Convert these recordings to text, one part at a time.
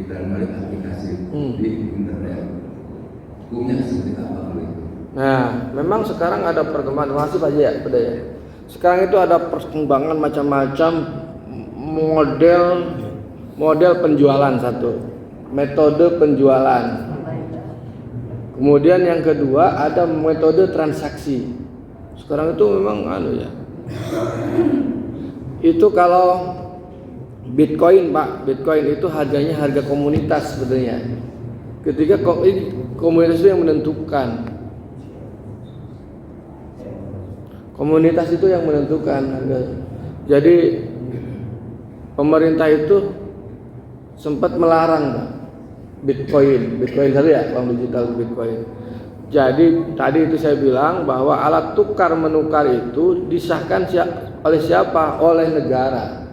dalam hal aplikasi di internet. Hukumnya seperti apa kalau itu? Nah, memang sekarang ada perkembangan, masih Pak ya, pada ya. Sekarang itu ada perkembangan macam-macam model penjualan satu, metode penjualan. Kemudian yang kedua ada metode transaksi. Sekarang itu memang ya. Itu kalau Bitcoin Pak, Bitcoin itu harganya harga komunitas sebenarnya. Ketika komunitas itu yang menentukan. Komunitas itu yang menentukan harga. Jadi pemerintah itu sempat melarang Pak, Bitcoin tadi ya, uang digital Bitcoin. Jadi tadi itu saya bilang bahwa alat tukar menukar itu disahkan oleh siapa? Oleh negara.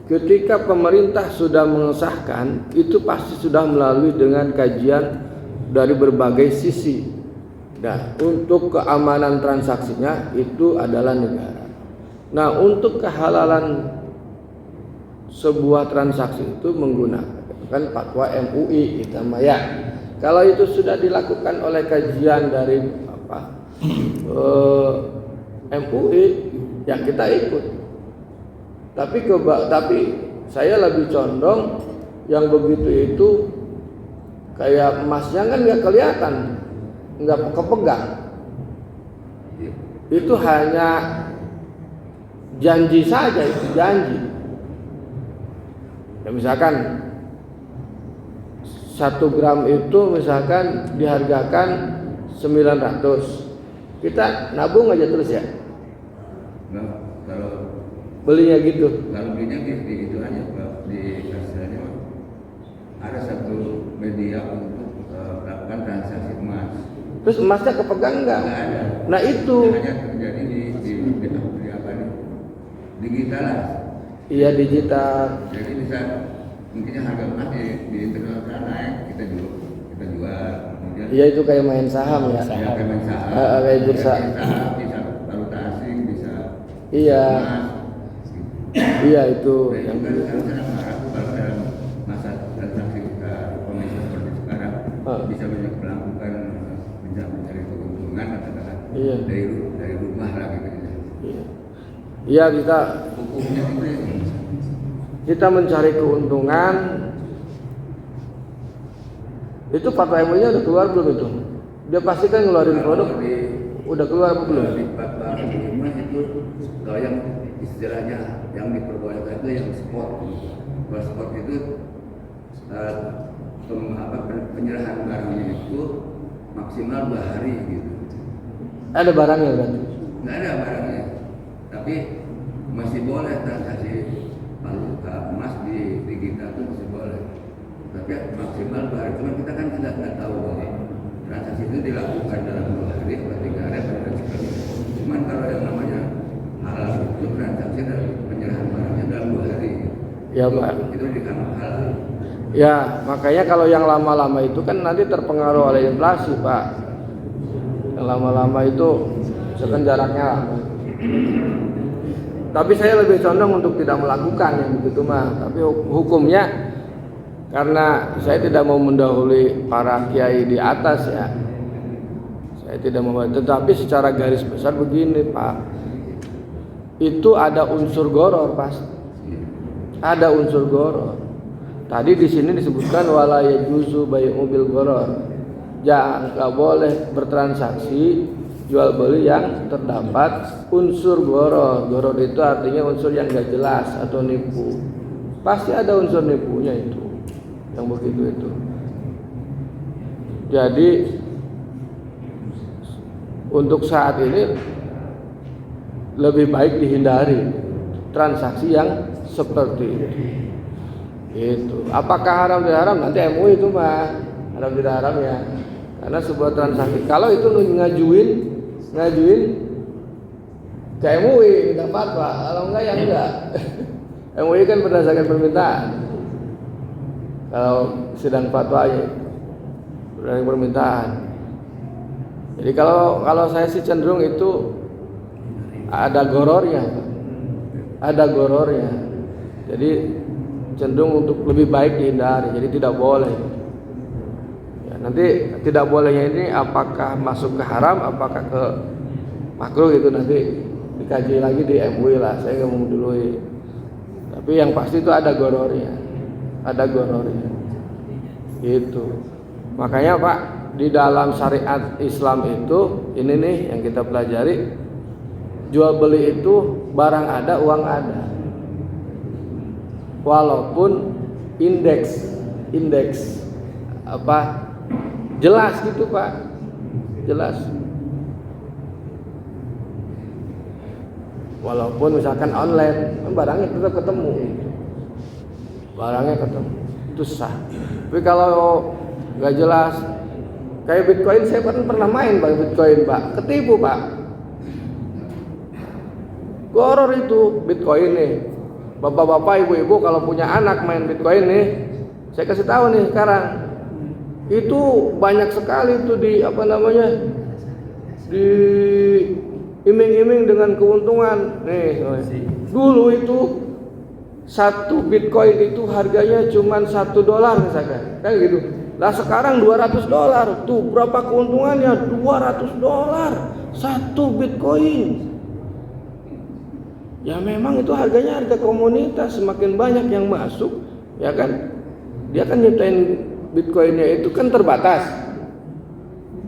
Ketika pemerintah sudah mengesahkan, itu pasti sudah melalui dengan kajian dari berbagai sisi. Nah, untuk keamanan transaksinya itu adalah negara. Nah, untuk kehalalan sebuah transaksi itu menggunakan fatwa MUI kita ya. Kalau itu sudah dilakukan oleh kajian dari MUI, ya kita ikut. Tapi saya lebih condong yang begitu itu kayak emasnya kan nggak kelihatan, nggak kepegang. Itu hanya janji saja, itu janji. Ya misalkan 1 gram itu misalkan dihargakan 900, kita nabung aja terus ya. Nah, kalau belinya gitu. Kalau belinya di itu aja Pak, di kasirnya ada satu media untuk melakukan transaksi emas. Terus emasnya kepegang enggak? Nggak ada. Nah itu. Hanya terjadi di apa nih? Digital lah. Iya digital. Jadi bisa mungkin harga emas di internet naik, kita jual. Iya itu kayak main saham ya. Ya kayak main saham. Kayak bursa. Bisa valuta asing, bisa. Iya. Emas. Iya itu Nah, yang itu kan kalau dalam masa transaksi komisi seperti sekarang bisa banyak melakukan mencari keuntungan katakanlah dari rumah lah gitu. Iya Hukumnya kita mencari keuntungan. Itu fatwa MUI-nya udah keluar belum itu? Dia pasti kan ngeluarin produk. Udah keluar apa belum? Di fatwa MUI itu kalau yang istilahnya yang diperbolehkan itu yang spot. Kalau spot itu penyerahan barangnya itu maksimal 2 hari gitu. Ada barangnya berarti? Nggak ada barangnya, tapi masih boleh transaksi valuta emas di digital itu masih boleh. Tapi maksimal 2 hari. Cuma kita kan tidak tahu bahwa transaksi itu dilakukan dalam 2 hari atau 3 hari dan sebagainya. Cuman kalau yang namanya halal itu transaksi dan penyerahan barangnya dalam 2 hari. Ya Pak. Itu dianggap halal. Ya makanya kalau yang lama-lama itu kan nanti terpengaruh oleh inflasi Pak. Yang lama-lama itu misalkan jaraknya lama. Tapi saya lebih condong untuk tidak melakukan yang begitu mah. Tapi hukumnya karena saya tidak mau mendahului para kiai di atas ya. Saya tidak mau, tetapi secara garis besar begini Pak. Itu ada unsur gharar pasti. Ada unsur gharar. Tadi di sini disebutkan wala yajuzu bai'u bil gharar. Jangan boleh bertransaksi jual beli yang terdapat unsur gharar. Gharar itu artinya unsur yang enggak jelas atau nipu. Pasti ada unsur nipunya itu. Yang begitu itu. Jadi untuk saat ini lebih baik dihindari transaksi yang seperti itu. Itu. Apakah haram tidak haram? Nanti MUI itu mah haram tidak haram ya. Karena sebuah transaksi kalau itu ngajuin ke MUI minta fatwa. Kalau enggak ya enggak. MUI kan berdasarkan permintaan. Kalau sidang fatwanya berdasarkan permintaan. Jadi kalau saya sih cenderung itu ada gorornya. Ada gorornya. Jadi cenderung untuk lebih baik dihindari. Jadi tidak boleh. Ya, nanti tidak bolehnya ini apakah masuk ke haram, apakah ke makruh itu nanti dikaji lagi di MUI lah. Saya nggak mau dului. Tapi yang pasti itu ada gorornya, Gitu. Makanya Pak, di dalam syariat Islam itu ini nih yang kita pelajari, jual beli itu barang ada uang ada, walaupun indeks apa jelas gitu Pak, jelas. Walaupun misalkan online, barangnya tetap ketemu, itu sah. Tapi kalau nggak jelas, kayak Bitcoin, saya pernah main Pak Bitcoin Pak, ketipu Pak. Goror itu Bitcoin nih. Bapak-bapak, ibu-ibu kalau punya anak main Bitcoin nih, saya kasih tahu nih sekarang. Itu banyak sekali itu di di iming-iming dengan keuntungan. Nih, dulu itu satu Bitcoin itu harganya cuma $1 misalkan, kan gitu. Lah sekarang $200. Tuh berapa keuntungannya? $200 satu Bitcoin. Ya memang itu harganya harga komunitas, semakin banyak yang masuk, ya kan? Dia kan nyiptain Bitcoinnya itu kan terbatas.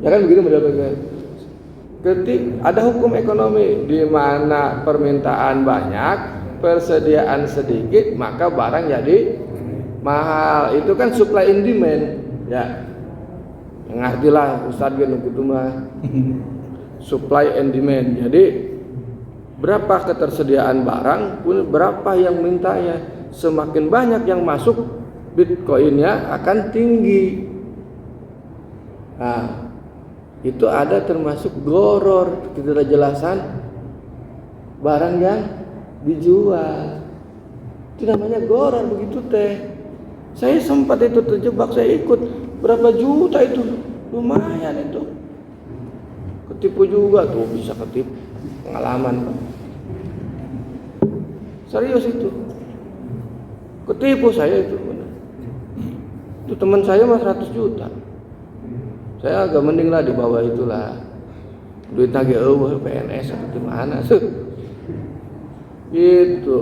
Ya kan begitu model-modelnya. Ketika ada hukum ekonomi di mana permintaan banyak, persediaan sedikit, maka barang jadi mahal. Itu kan supply and demand, ya. Ngertilah Ustadz gitu mah. Supply and demand. Jadi berapa ketersediaan barang, pun berapa yang mintanya. Semakin banyak yang masuk, Bitcoinnya akan tinggi. Nah, itu ada termasuk goror, ketidakjelasan barang yang dijual. Itu namanya goror begitu teh. Saya sempat itu terjebak, saya ikut berapa juta itu, lumayan itu. Ketipu juga tuh, bisa ketipu, pengalaman Pak. Serius itu, ketipu saya itu benar. Itu teman saya mah 100 juta. Saya agak mending lah di bawah itulah. Duit lagi PNS atau gimana sih? Gitu.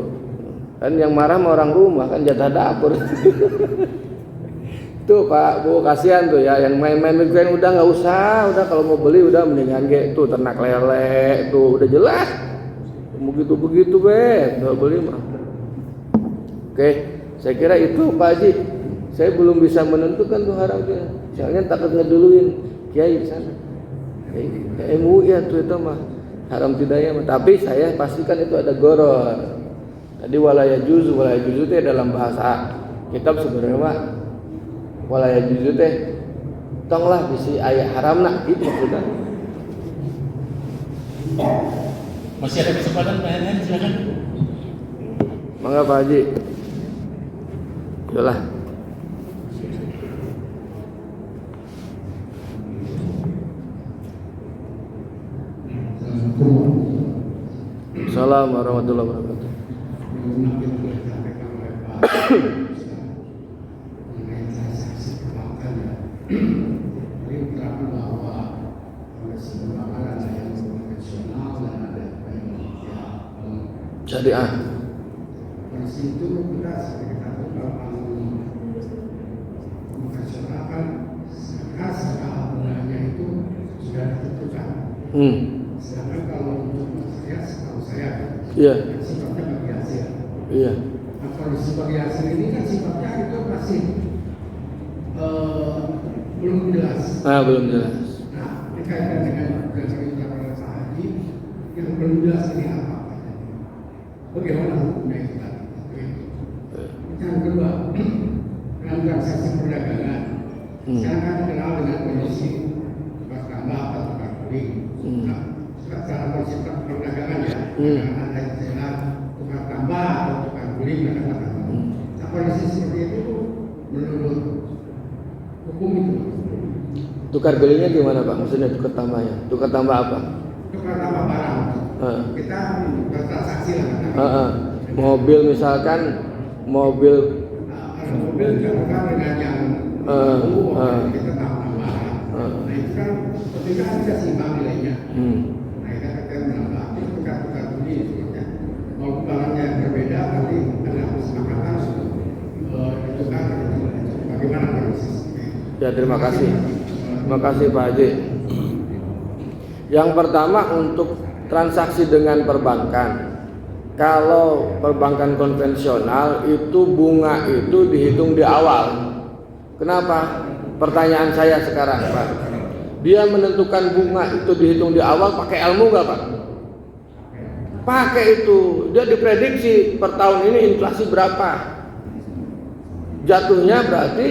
Kan yang marah sama orang rumah kan jatah dapur. Tuh Pak, Bu, kasihan tuh ya yang main-main Bitcoin udah nggak usah, udah kalau mau beli udah mendingan tuh ternak lele tuh udah jelas. Begitu udah beli mah. Oke, saya kira itu Pak Haji. Saya belum bisa menentukan tuh haramnya. Soalnya takut ngeduluin kiai di sana. Kayak MUI ya tuh itu mah haram tidaknya mah. Tapi saya pastikan itu ada goror. Tadi walaya juzu itu dalam bahasa kitab sebenarnya mah walaya juzu teh tonglah bisi aya haramna gitu maksudnya. Masih ada kesempatan Pak Hen, silakan. Mangga Pak Haji. Yalah. Assalamualaikum warahmatullahi wabarakatuh. Jadi di situ kita seperti tahu kalau konvensional kan sekarang harganya itu sudah ditentukan. Sedangkan kalau untuk saya, setahu saya, iya, sifatnya bagi hasil. Iya. Nah, kalau bagi hasil ini kan sifatnya itu masih belum jelas. Belum jelas. Nah, dikaitkan dengan cerita Pak Haji yang belum jelas ini apa? Bagaimana hukumnya itu tadi? Yang kedua, dalam transaksi perdagangan, sekarang kan dikenal dengan kondisi tukar tambah atau tukar beli. Nah, secara konsep perdagangan ya, ada istilah tukar tambah atau tukar beli katakan. Nah, kondisi seperti itu menurut hukum itu. Tukar belinya gimana Pak? Maksudnya tukar tambahnya? Tukar tambah apa? Tukar tambah barang. Kita bertransaksi lah. Mobil misalkan mobil mobil dilakukan dengan yang umum, kita tambah. Nah itu kan ketika ada seimbang nilainya. Nah kita menambah, itu tukar-tukar bunyi ya. Walaupun barangnya yang berbeda, tapi ada kesepakatan itu kan bagaimana prosesnya. Ya, terima kasih. Terima kasih Pak Haji. Yang pertama untuk transaksi dengan perbankan. Kalau perbankan konvensional itu bunga itu dihitung di awal. Kenapa? Pertanyaan saya sekarang, Pak. Dia menentukan bunga itu dihitung di awal pakai ilmu nggak, Pak? Pakai itu. Dia diprediksi per tahun ini inflasi berapa. Jatuhnya berarti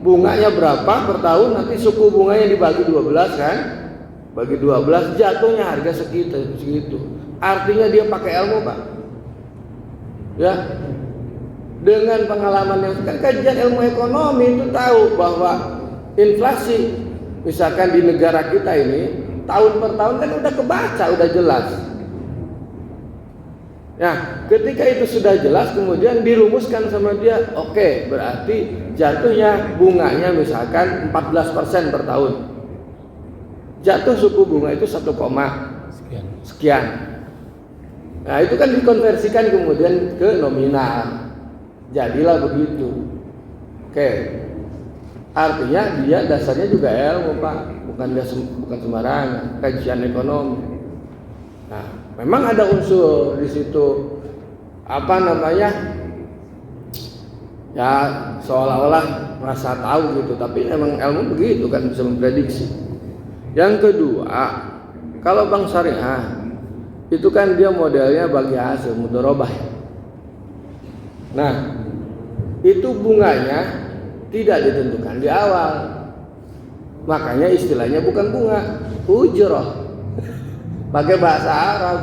bunganya berapa per tahun, nanti suku bunganya dibagi 12 kan? Bagi 12 jatuhnya harga segitu. Artinya dia pakai ilmu, Pak. Ya, dengan pengalaman yang kajian ilmu ekonomi itu tahu bahwa inflasi misalkan di negara kita ini tahun per tahun kan udah kebaca, udah jelas. Nah, ketika itu sudah jelas kemudian dirumuskan sama dia, oke, berarti jatuhnya bunganya misalkan 14% per tahun. Jatuh suku bunga itu 1, sekian. Nah itu kan dikonversikan kemudian ke nominal. Jadilah begitu. Oke. Artinya dia dasarnya juga ilmu, Pak. Bukan sembarangan, kajian ekonomi. Nah, memang ada unsur di situ ya seolah-olah merasa tahu gitu, tapi emang ilmu begitu kan, bisa memprediksi. Yang kedua, kalau bank syariah itu kan dia modelnya bagi hasil mudharabah. Nah, itu bunganya tidak ditentukan di awal. Makanya istilahnya bukan bunga, ujrah. Pakai bahasa Arab.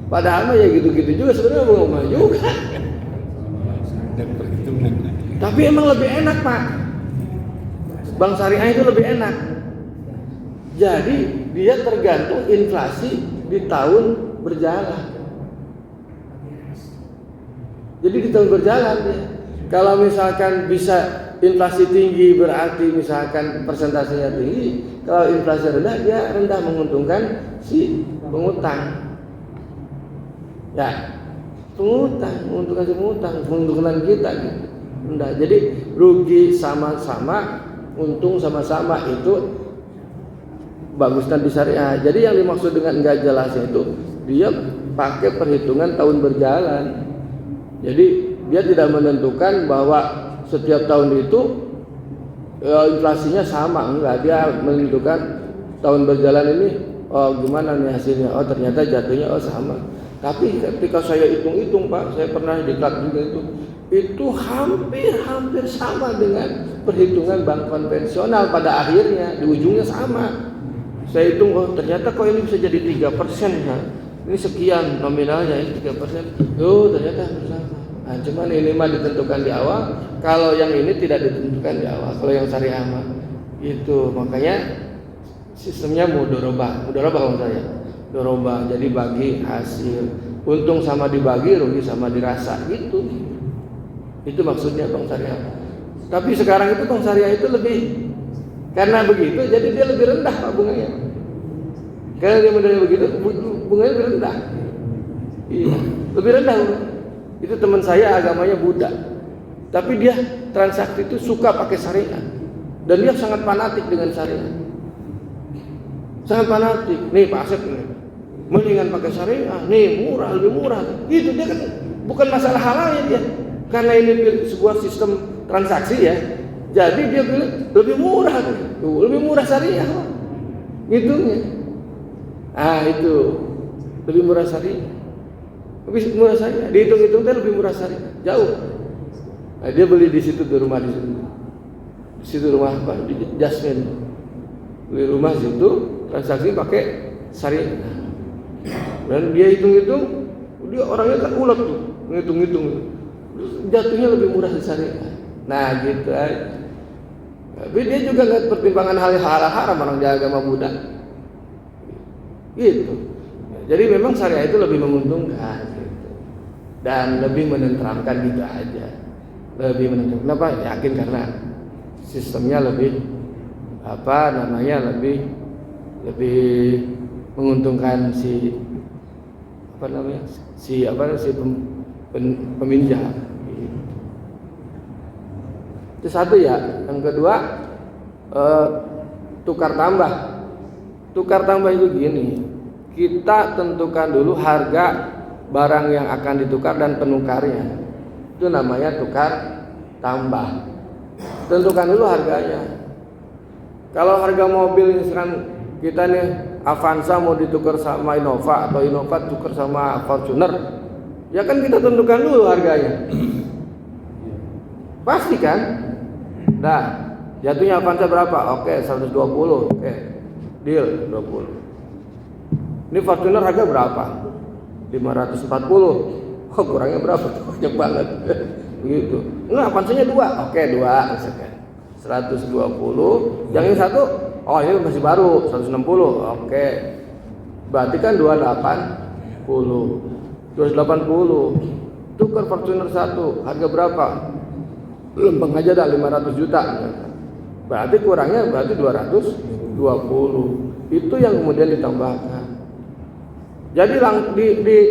Padahal mah ya gitu-gitu juga sebenarnya bunga juga. Tapi emang lebih enak, Pak. Bank syariah itu lebih enak. Jadi dia tergantung inflasi di tahun berjalan. Jadi di tahun berjalan dia. Kalau misalkan bisa inflasi tinggi berarti misalkan persentasenya tinggi. Kalau inflasi rendah dia rendah, menguntungkan si pengutang. Ya, menguntungkan kita gitu. Rendah. Jadi rugi sama-sama, untung sama-sama, itu bagusnya di syariah. Jadi yang dimaksud dengan enggak jelasnya itu dia pakai perhitungan tahun berjalan. Jadi dia tidak menentukan bahwa setiap tahun itu inflasinya sama, enggak. Dia menentukan tahun berjalan ini, oh gimana nih hasilnya, oh ternyata jatuhnya oh sama. Tapi ketika saya hitung-hitung, Pak, saya pernah diklat juga itu hampir sama dengan perhitungan bank konvensional. Pada akhirnya di ujungnya sama. Saya hitung, oh ternyata kok ini bisa jadi 3% ya. Ini sekian nominalnya, ini 3%. Oh ternyata bersama. Nah, cuman ini mah ditentukan di awal. Kalau yang ini tidak ditentukan di awal. Kalau yang syariah mah itu, makanya sistemnya mudharabah kalau saya. Mudharabah, jadi bagi hasil. Untung sama dibagi, rugi sama dirasa gitu. Itu maksudnya bank syariah. Tapi sekarang itu bank syariah itu lebih, karena begitu jadi dia lebih rendah, Pak, bunganya. Karena dia modelnya begitu, bunganya lebih rendah. Iya, lebih rendah. Itu teman saya agamanya Buddha, tapi dia transaksi itu suka pakai syariah, dan dia sangat fanatik dengan syariah. Sangat fanatik. Nih Pak Asep nih, mendingan pakai syariah. Nih murah, lebih murah. Gitu dia kan bukan masalah halalnya dia, karena ini sebuah sistem transaksi ya. Jadi dia bilang lebih murah tuh, lebih murah syariah, gitunya. Ah itu lebih murah syariah, lebih murah syariah. Dihitung-hitung teh lebih murah syariah, jauh. Nah, dia beli di situ, di rumah di situ. Di situ rumah apa? Di Jasmine. Beli rumah situ, transaksi pakai syariah. Dan dia hitung-hitung, dia orangnya kan ulet tuh, ngitung-ngitung. Jatuhnya lebih murah di syariah. Nah gitu aja. Tapi dia juga nggak pertimbangan hal haram orang di agama Buddha. Gitu. Jadi memang syariah itu lebih menguntungkan gitu. Dan lebih menenteramkan gitu aja. lebih menentukan. Kenapa? Yakin karena sistemnya lebih lebih menguntungkan si peminjam. Itu satu ya. Yang kedua, tukar tambah. Tukar tambah itu gini, kita tentukan dulu harga barang yang akan ditukar dan penukarnya. Itu namanya tukar tambah. Tentukan dulu harganya. Kalau harga mobil misalkan kita nih Avanza mau ditukar sama Innova atau Innova tukar sama Fortuner, ya kan kita tentukan dulu harganya. Pasti kan? Nah, jatuhnya Avanza berapa? Oke, 120. Oke. Deal 20. Ini Fortuner harga berapa? 540. Oh, kurangnya berapa? Banyak banget. Begitu. Enggak, Avanzanya 2. Oke, 2 misalkan. 120. Yang ini satu, oh ini masih baru 160. Oke. Berarti kan 280. 280. Tukar Fortuner 1, harga berapa? Lempeng aja dah 500 juta. Berarti kurangnya 220. Itu yang kemudian ditambahkan. Jadi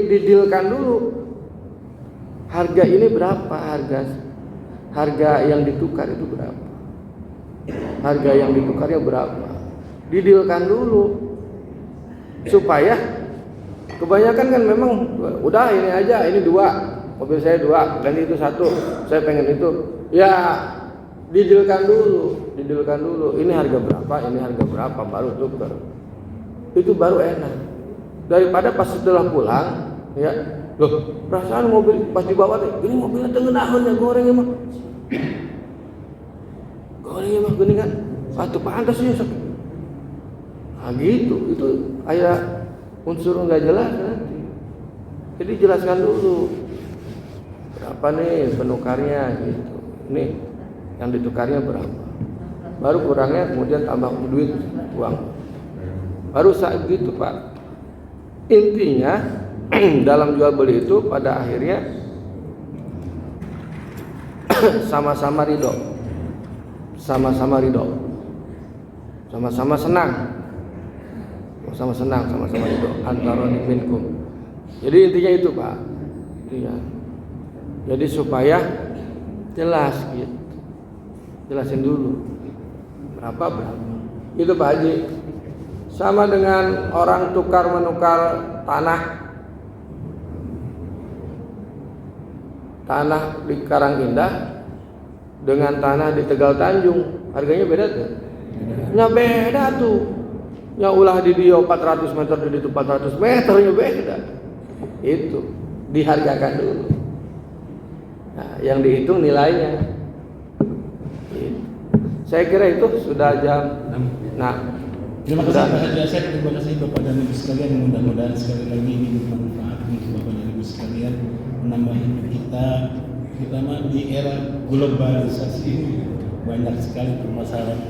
didilkan dulu. Harga ini berapa? Harga yang ditukar itu berapa? Harga yang ditukarnya berapa? Didilkan dulu. Supaya kebanyakan kan memang udah ini aja, ini 2, mobil saya 2, dan itu 1, saya pengen itu. Ya, didilkan dulu. Ini harga berapa, ini harga berapa, baru tukar. Itu baru enak. Daripada pas setelah pulang, ya, loh, perasaan mobil pas dibawa ini mobilnya tengenahun ya, gorengnya mah gini kan, satu pantas ya. Nah gitu, itu kayak unsur nggak jelas nanti. Jadi jelaskan dulu berapa nih penukarnya gitu. Ini yang ditukarnya berapa. Baru kurangnya kemudian tambah duit uang. Baru saat gitu Pak. Intinya dalam jual beli itu pada akhirnya sama-sama ridho, sama-sama senang, sama-sama ridho antara minkum. Jadi intinya itu Pak. Iya. Jadi supaya jelas gitu, jelasin dulu berapa. Itu Pak Haji. Sama dengan orang tukar menukar tanah di Karangindah dengan tanah di Tegal Tanjung, harganya beda tuh. Nya beda tuh. Yang ulah di dia 400 meter, di itu 400 meternya beda. Itu dihargakan dulu. Nah, yang dihitung nilainya. Gitu. Saya kira itu sudah jam. Nah, terima kasih Pak Haji Asep, terima kasih Bapak dan Ibu sekalian. Mudah-mudahan sekali lagi ini bermanfaat untuk Bapak dan Ibu sekalian, menambah hidup kita, terutama di era globalisasi ini banyak sekali permasalahan